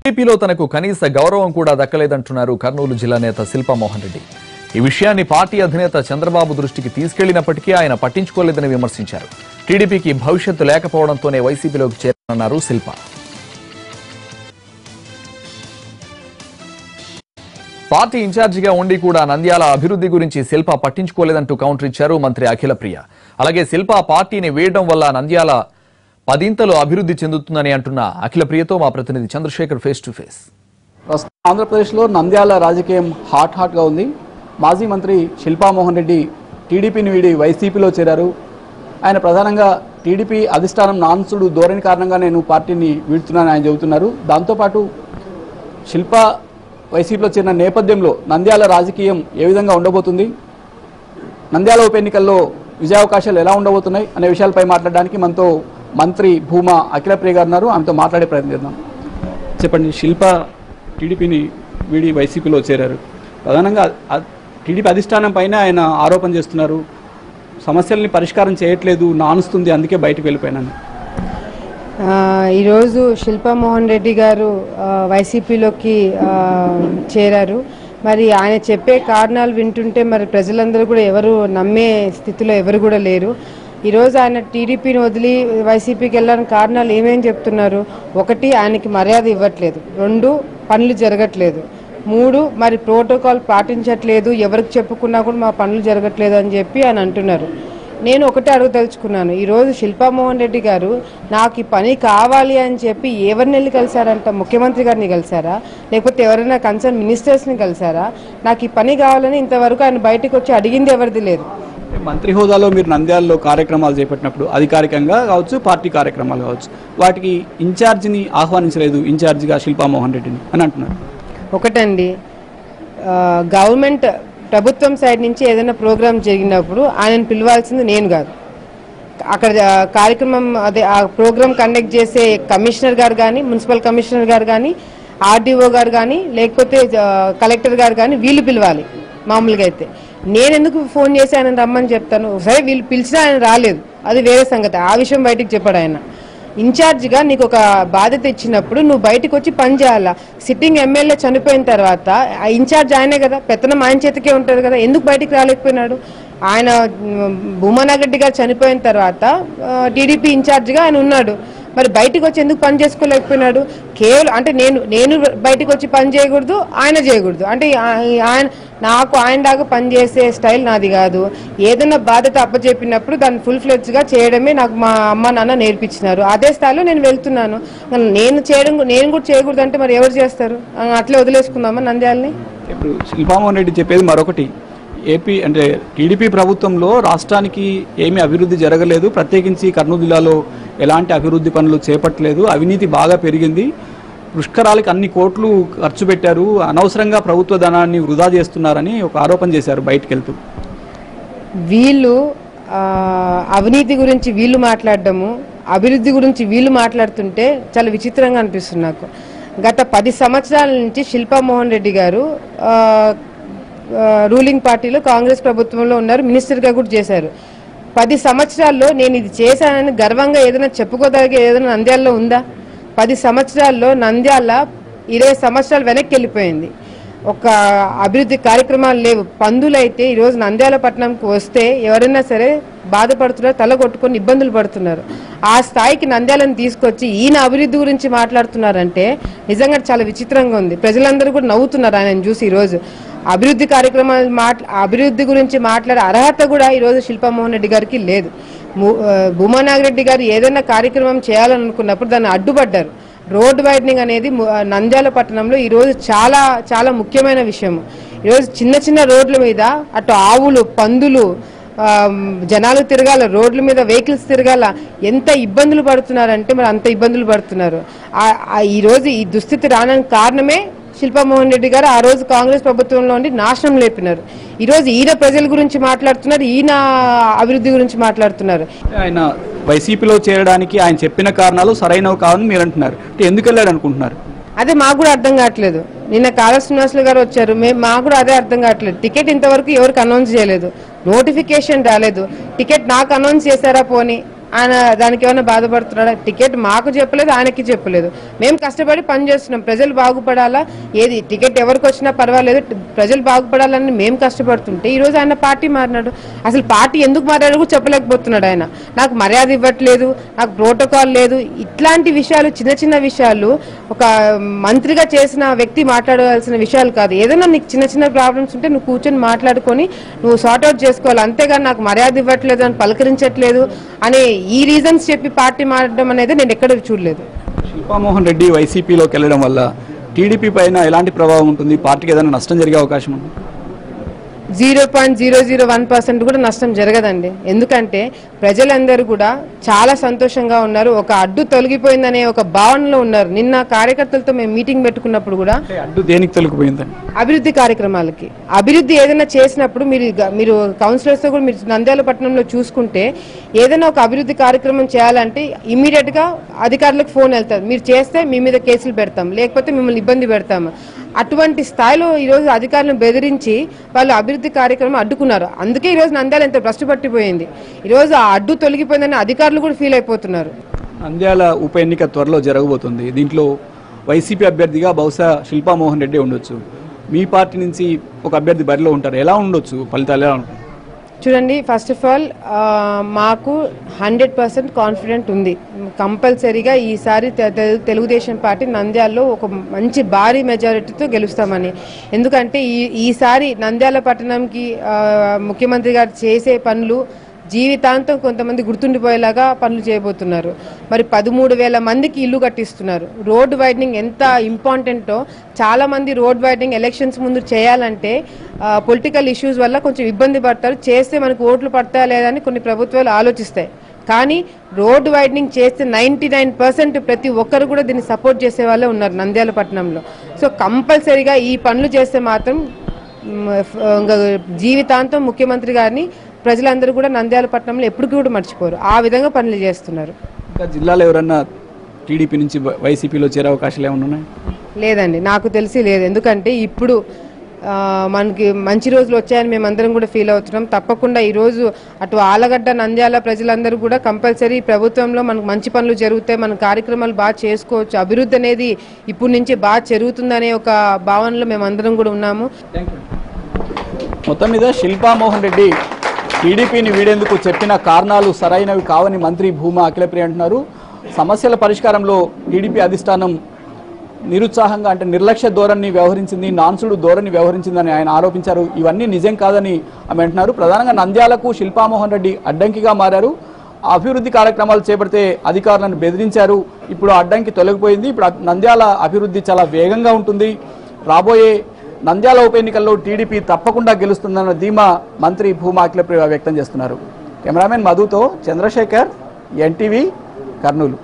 టీడీపీలో తనకు కనీస గౌరవం కూడా దక్కలేదంటున్నారు కర్నూలు జిల్లా నేత శిల్పా మోహన్ రెడ్డి. ఈ విషయాన్ని పార్టీ అధినేత చంద్రబాబు దృష్టికి తీసుకెళ్లినప్పటికీ ఆయన పట్టించుకోలేదని విమర్శించారు. టీడీపీకి భవిష్యత్తు లేకపోవడంతోనే వైసీపీలోకి చేరారన్నారు శిల్పా. పార్టీ ఇన్ఛార్జిగా ఉండి కూడా నంద్యాల అభివృద్ధి గురించి శిల్పా పట్టించుకోలేదంటూ కౌంటర్ ఇచ్చారు మంత్రి అఖిల ప్రియ. అలాగే శిల్పా పార్టీని వేయడం వల్ల నంద్యాల 10 అభివృద్ధి చెందుతుందని అంటున్న అఖిల ప్రియతో మా ప్రతినిధి చంద్రశేఖర్ ఫేస్ టు ఫేస్. ఆంధ్రప్రదేశ్లో నంద్యాల రాజకీయం హాట్గా ఉంది. మాజీ మంత్రి శిల్పా మోహన్ రెడ్డి టీడీపీని వీడి వైసీపీలో చేరారు. ఆయన ప్రధానంగా టీడీపీ అధిష్టానం నాన్సుడు ధోరణి కారణంగా నేను పార్టీని వీడుతున్నానని ఆయన చెబుతున్నారు. దాంతోపాటు శిల్పా వైసీపీలో చేరిన నేపథ్యంలో నంద్యాల రాజకీయం ఏ విధంగా ఉండబోతుంది, నంద్యాల ఉప ఎన్నికల్లో విజయావకాశాలు ఎలా ఉండబోతున్నాయి అనే విషయాలపై మాట్లాడడానికి మనతో మంత్రి భూమా అఖిల ప్రియ గారు ఉన్నారు. ఆమెతో మాట్లాడే ప్రయత్నం చేద్దాం. చెప్పండి, శిల్పా టీడీపీని వీడి వైసీపీలో చేరారు. ప్రధానంగా టీడీపీ అధిష్టానం పైన ఆయన ఆరోపణ చేస్తున్నారు. సమస్యల్ని పరిష్కారం చేయట్లేదు, నానుస్తుంది, అందుకే బయటకు వెళ్ళిపోయినాను. ఈరోజు శిల్పా మోహన్ రెడ్డి గారు వైసీపీలోకి చేరారు. మరి ఆయన చెప్పే కారణాలు వింటుంటే మరి ప్రజలందరూ కూడా ఎవరు నమ్మే స్థితిలో ఎవరు కూడా లేరు. ఈరోజు ఆయన టీడీపీని వదిలి వైసీపీకి వెళ్ళడానికి కారణాలు ఏమేమి చెప్తున్నారు? 1, ఆయనకి మర్యాద ఇవ్వట్లేదు. 2, పనులు జరగట్లేదు. 3, మరి ప్రోటోకాల్ పాటించట్లేదు, ఎవరికి చెప్పుకున్నా కూడా మా పనులు జరగట్లేదు అని చెప్పి ఆయన అంటున్నారు. నేను ఒకటే అడగదలుచుకున్నాను, ఈరోజు శిల్పా మోహన్ రెడ్డి గారు నాకు ఈ పని కావాలి అని చెప్పి ఎవరిని వెళ్ళి కలిశారంట? ముఖ్యమంత్రి గారిని కలిశారా, లేకపోతే ఎవరైనా కన్సర్న్ మినిస్టర్స్ని కలిశారా? నాకు ఈ పని కావాలని ఇంతవరకు ఆయన బయటకు వచ్చి అడిగింది ఎవరిది లేదు. మంత్రి హోదాలో మీరు నంద్యాలలో కార్యక్రమాలు చేపట్టినప్పుడు అధికారికంగా కావచ్చు, పార్టీ కార్యక్రమాలు కావచ్చు, వాటికి ఇన్ఛార్జిని ఆహ్వానించలేదు, ఇన్ఛార్జిగా శిల్పా మోహన్ రెడ్డిని అని అంటున్నారు. ఒకటండి, గవర్నమెంట్ ప్రభుత్వం సైడ్ నుంచి ఏదైనా ప్రోగ్రామ్ జరిగినప్పుడు ఆయనను పిలవాల్సింది నేను కాదు. అక్కడ కార్యక్రమం ఆ ప్రోగ్రామ్ కండక్ట్ చేసే కమిషనర్ గారు కానీ, మున్సిపల్ కమిషనర్ గారు కానీ, ఆర్డీఓ గారు కానీ, లేకపోతే కలెక్టర్ గారు కానీ వీళ్ళు పిలవాలి. మామూలుగా అయితే నేను ఎందుకు ఫోన్ చేసి ఆయన రమ్మని చెప్తాను? సరే, వీళ్ళు పిలిచినా ఆయన రాలేదు, అది వేరే సంగతి. ఆ విషయం బయటికి చెప్పాడు ఆయన. ఇన్ఛార్జిగా నీకు ఒక బాధ్యత ఇచ్చినప్పుడు నువ్వు బయటకు వచ్చి పని చేయాలా. సిట్టింగ్ ఎమ్మెల్యే చనిపోయిన తర్వాత ఆ ఇన్ఛార్జ్ ఆయనే కదా, పెత్తనం ఆయన చేతికే ఉంటుంది కదా, ఎందుకు బయటికి రాలేకపోయినాడు? ఆయన భూమానాగరెడ్డి గారు చనిపోయిన తర్వాత టీడీపీ ఇన్ఛార్జిగా ఆయన ఉన్నాడు, మరి బయటకు వచ్చి ఎందుకు పని చేసుకోలేకపోయినాడు? కేవలం అంటే నేను బయటకు వచ్చి పని చేయకూడదు, ఆయన చేయకూడదు అంటే ఆయన దాకా పనిచేసే స్టైల్ నాది కాదు. ఏదైనా బాధ్యత అప్పచెప్పినప్పుడు దాన్ని ఫుల్-ఫ్లెడ్జ్గా చేయడమే నాకు మా అమ్మ నాన్న నేర్పించినారు. అదే స్థాయిలో నేను వెళ్తున్నాను. నేను కూడా చేయకూడదు అంటే మరి ఎవరు చేస్తారు? అట్లే వదిలేసుకుందామా నంద్యాలని? ఇప్పుడు శిల్పా మోహన్ రెడ్డి చెప్పేది మరొకటి, ఏపీ అంటే టీడీపీ ప్రభుత్వంలో రాష్ట్రానికి ఏమీ అభివృద్ధి జరగలేదు, ప్రత్యేకించి కర్నూలు జిల్లాలో ఎలాంటి అభివృద్ధి పనులు చేపట్టలేదు, అవినీతి బాగా పెరిగింది, పుష్కరాలకు అన్ని కోట్లు ఖర్చు పెట్టారు, అనవసరంగా ప్రభుత్వ ధనాన్ని వృధా చేస్తున్నారని ఒక ఆరోపణ చేశారు బయటకు వెళ్తూ. వీళ్ళు అవినీతి గురించి వీళ్ళు మాట్లాడడము, అభివృద్ధి గురించి వీళ్ళు మాట్లాడుతుంటే చాలా విచిత్రంగా అనిపిస్తుంది నాకు. గత 10 సంవత్సరాల నుంచి శిల్పా మోహన్ రెడ్డి గారు రూలింగ్ పార్టీలో కాంగ్రెస్ ప్రభుత్వంలో ఉన్నారు, మినిస్టర్గా కూడా చేశారు. 10 సంవత్సరాల్లో నేను ఇది చేశానని గర్వంగా ఏదైనా చెప్పుకోదగిన ఏదైనా నంద్యాలలో ఉందా? 10 సంవత్సరాల్లో నంద్యాల 20 సంవత్సరాలు వెనక్కి వెళ్ళిపోయింది. ఒక అభివృద్ధి కార్యక్రమాలు లేవు. పందులైతే ఈరోజు నంద్యాల పట్టణంకి వస్తే ఎవరైనా సరే బాధపడుతున్నారు, తల కొట్టుకొని ఇబ్బందులు పడుతున్నారు. ఆ స్థాయికి నంద్యాలను తీసుకొచ్చి ఈయన అభివృద్ధి గురించి మాట్లాడుతున్నారంటే నిజంగా చాలా విచిత్రంగా ఉంది. ప్రజలందరూ కూడా నవ్వుతున్నారు ఆయన చూసి. ఈరోజు అభివృద్ధి కార్యక్రమాలు అభివృద్ధి గురించి మాట్లాడే అర్హత కూడా ఈరోజు శిల్పా మోహన్ రెడ్డి గారికి లేదు. భూమానాగరెడ్డి గారు ఏదైనా కార్యక్రమం చేయాలనుకున్నప్పుడు దాన్ని అడ్డుపడ్డారు. రోడ్ వైడనింగ్ అనేది నంద్యాల పట్టణంలో ఈరోజు చాలా చాలా ముఖ్యమైన విషయం. ఈరోజు చిన్న రోడ్ల మీద అటు ఆవులు, పందులు, జనాలు తిరగాల, రోడ్ల మీద వెహికల్స్ తిరగాల, ఎంత ఇబ్బందులు పడుతున్నారంటే మరి అంత ఇబ్బందులు పడుతున్నారు. ఈరోజు ఈ దుస్థితి రావడానికి కారణమే శిల్పా మోహన్ రెడ్డి గారు ఆ రోజు కాంగ్రెస్ ప్రభుత్వంలో ఉండి నాశనం లేపినారు. ఈరోజు ఈయన ప్రజల గురించి మాట్లాడుతున్నారు, ఈయన అభివృద్ధి గురించి మాట్లాడుతున్నారు. ఆయన వైసీపీలో చేరడానికి ఆయన చెప్పిన కారణాలు సరైనవి కాదని మీరు అంటున్నారు, ఎందుకు వెళ్ళాడు అనుకుంటున్నారు? అదే మాకు కూడా అర్థం కావట్లేదు. నిన్న కాళ శ్రీనివాసులు గారు వచ్చారు, మాకు కూడా అదే అర్థం కావట్లేదు. టికెట్ ఇంతవరకు ఎవరికి అనౌన్స్ చేయలేదు, నోటిఫికేషన్ రాలేదు. టికెట్ నాకు అనౌన్స్ చేశారా పోనీ, ఆయన దానికి ఏమైనా బాధపడుతున్నాడా? టికెట్ మాకు చెప్పలేదు, ఆయనకి చెప్పలేదు. మేము కష్టపడి పని చేస్తున్నాం, ప్రజలు బాగుపడాలా, ఏది టికెట్ ఎవరికి వచ్చినా పర్వాలేదు, ప్రజలు బాగుపడాలని మేము కష్టపడుతుంటే ఈరోజు ఆయన పార్టీ మారినాడు. అసలు పార్టీ ఎందుకు మారాడు కూడా చెప్పలేకపోతున్నాడు ఆయన. నాకు మర్యాద ఇవ్వట్లేదు, నాకు ప్రోటోకాల్ లేదు, ఇట్లాంటి విషయాలు, చిన్న చిన్న విషయాలు ఒక మంత్రిగా చేసిన వ్యక్తి మాట్లాడాల్సిన విషయాలు కాదు. ఏదైనా నీకు చిన్న చిన్న ప్రాబ్లమ్స్ ఉంటే నువ్వు కూర్చొని మాట్లాడుకొని నువ్వు సార్ట్అవుట్ చేసుకోవాలి, అంతేగాని నాకు మర్యాద ఇవ్వట్లేదు అని పలకరించట్లేదు అనే ఈ రీజన్స్ చెప్పి పార్టీ మారడం అనేది నేను ఎక్కడ చూడలేదు. శిల్పామోహన్ రెడ్డి వైసీపీలోకి వెళ్ళడం వల్ల టీడీపీ పైన ఎలాంటి ప్రభావం ఉంటుంది? పార్టీకి ఏదైనా నష్టం జరిగే అవకాశం ఉంది? 0.001% కూడా నష్టం జరగదండి. ఎందుకంటే ప్రజలందరూ కూడా చాలా సంతోషంగా ఉన్నారు, ఒక అడ్డు తొలగిపోయిందనే ఒక భావనలో ఉన్నారు. నిన్న కార్యకర్తలతో మేము మీటింగ్ పెట్టుకున్నప్పుడు కూడా అడ్డు దేనికి తొలగిపోయిందని, అభివృద్ధి కార్యక్రమాలకి, అభివృద్ధి ఏదైనా చేసినప్పుడు మీరు కౌన్సిలర్స్తో కూడా మీరు నంద్యాల పట్టణంలో చూసుకుంటే ఏదైనా ఒక అభివృద్ధి కార్యక్రమం చేయాలంటే ఇమ్మీడియట్ గా అధికారులకు ఫోన్ వెళ్తారు, మీరు చేస్తే మీ మీద కేసులు పెడతాం, లేకపోతే మిమ్మల్ని ఇబ్బంది పెడతాము. అటువంటి స్థాయిలో ఈరోజు అధికారులను బెదిరించి వాళ్ళు అభివృద్ధి కార్యక్రమం అడ్డుకున్నారు. అందుకే ఈరోజు నంద్యాల ఎంత భ్రష్టు పట్టిపోయింది. ఈరోజు ఆ అడ్డు తొలగిపోయిందని అధికారులు కూడా ఫీల్ అయిపోతున్నారు. నంద్యాల ఉప ఎన్నిక త్వరలో జరగబోతుంది. దీంట్లో వైసీపీ అభ్యర్థిగా బహుశా శిల్పామోహన్ రెడ్డి ఉండొచ్చు, మీ పార్టీ నుంచి ఒక అభ్యర్థి బరిలో ఉంటారు. ఎలా ఉండొచ్చు ఫలితాలు? ఎలా ఉంటుంది? చూడండి, ఫస్ట్ ఆఫ్ ఆల్ మాకు 100% కాన్ఫిడెంట్ ఉంది, కంపల్సరీగా ఈసారి తెలుగుదేశం పార్టీ నంద్యాలలో ఒక మంచి భారీ మెజారిటీతో గెలుస్తామని. ఎందుకంటే ఈసారి నంద్యాల పట్టణంకి ముఖ్యమంత్రి గారు చేసే పనులు జీవితాంతం కొంతమంది గుర్తుండిపోయేలాగా పనులు చేయబోతున్నారు. మరి 13,000 మందికి ఇల్లు కట్టిస్తున్నారు. రోడ్ వైడనింగ్ ఎంత ఇంపార్టెంటో, చాలా మంది రోడ్ వైడనింగ్ ఎలక్షన్స్ ముందు చేయాలంటే పొలిటికల్ ఇష్యూస్ వల్ల కొంచెం ఇబ్బంది పడతారు, చేస్తే మనకు ఓట్లు పడతాయా లేదని కొన్ని ప్రభుత్వాలు ఆలోచిస్తాయి. కానీ రోడ్ వైడనింగ్ చేస్తే 99% ప్రతి ఒక్కరు కూడా దీన్ని సపోర్ట్ చేసే వాళ్ళే ఉన్నారు నంద్యాల పట్టణంలో. సో కంపల్సరీగా ఈ పనులు చేస్తే మాత్రం జీవితాంతం ముఖ్యమంత్రి గారిని ప్రజలందరూ కూడా నంద్యాల పట్టణంలో ఎప్పటికీ కూడా మర్చిపోరు. ఆ విధంగా పనులు చేస్తున్నారు. ఇంకా జిల్లాలో ఎవరన్నా టీడీపీ నుంచి వైసీపీలో చేరే అవకాశాలు ఏమైనా ఉన్నాయి? లేదండి, నాకు తెలిసి లేదు. ఎందుకంటే ఇప్పుడు మనకి మంచి రోజులు వచ్చాయని మేమందరం కూడా ఫీల్ అవుతున్నాం. తప్పకుండా ఈరోజు అటు ఆలగడ్డ, నంద్యాల ప్రజలందరూ కూడా కంపల్సరీ ప్రభుత్వంలో మనకు మంచి పనులు జరుగుతాయి, మన కార్యక్రమాలు బాగా చేసుకోవచ్చు, అభివృద్ధి అనేది ఇప్పటి నుంచి బాగా జరుగుతుందనే ఒక భావనలో మేమందరం కూడా ఉన్నాము. మొత్తం మీద శిల్పామోహన్ రెడ్డి టీడీపీని వీడేందుకు చెప్పిన కారణాలు సరైనవి కావని మంత్రి భూమా అఖిలప్రియ అంటున్నారు. సమస్యల పరిష్కారంలో టీడీపీ అధిష్టానం నిరుత్సాహంగా, అంటే నిర్లక్ష్య ధోరణి వ్యవహరించింది, నాన్సుడు ధోరణి వ్యవహరించిందని ఆయన ఆరోపించారు. ఇవన్నీ నిజం కాదని ఆమె అంటున్నారు. ప్రధానంగా నంద్యాలకు శిల్పామోహన్ రెడ్డి అడ్డంకిగా మారారు. అభివృద్ధి కార్యక్రమాలు చేపడితే అధికారులను బెదిరించారు. ఇప్పుడు అడ్డంకి తొలగిపోయింది. ఇప్పుడు నంద్యాల అభివృద్ధి చాలా వేగంగా ఉంటుంది. రాబోయే నంద్యాల ఉప ఎన్నికల్లో టీడీపీ తప్పకుండా గెలుస్తుందన్న ధీమా మంత్రి భూమా అఖిలప్రియ వ్యక్తం చేస్తున్నారు. కెమెరామెన్ మధుతో చంద్రశేఖర్, ఎన్టీవీ, కర్నూలు.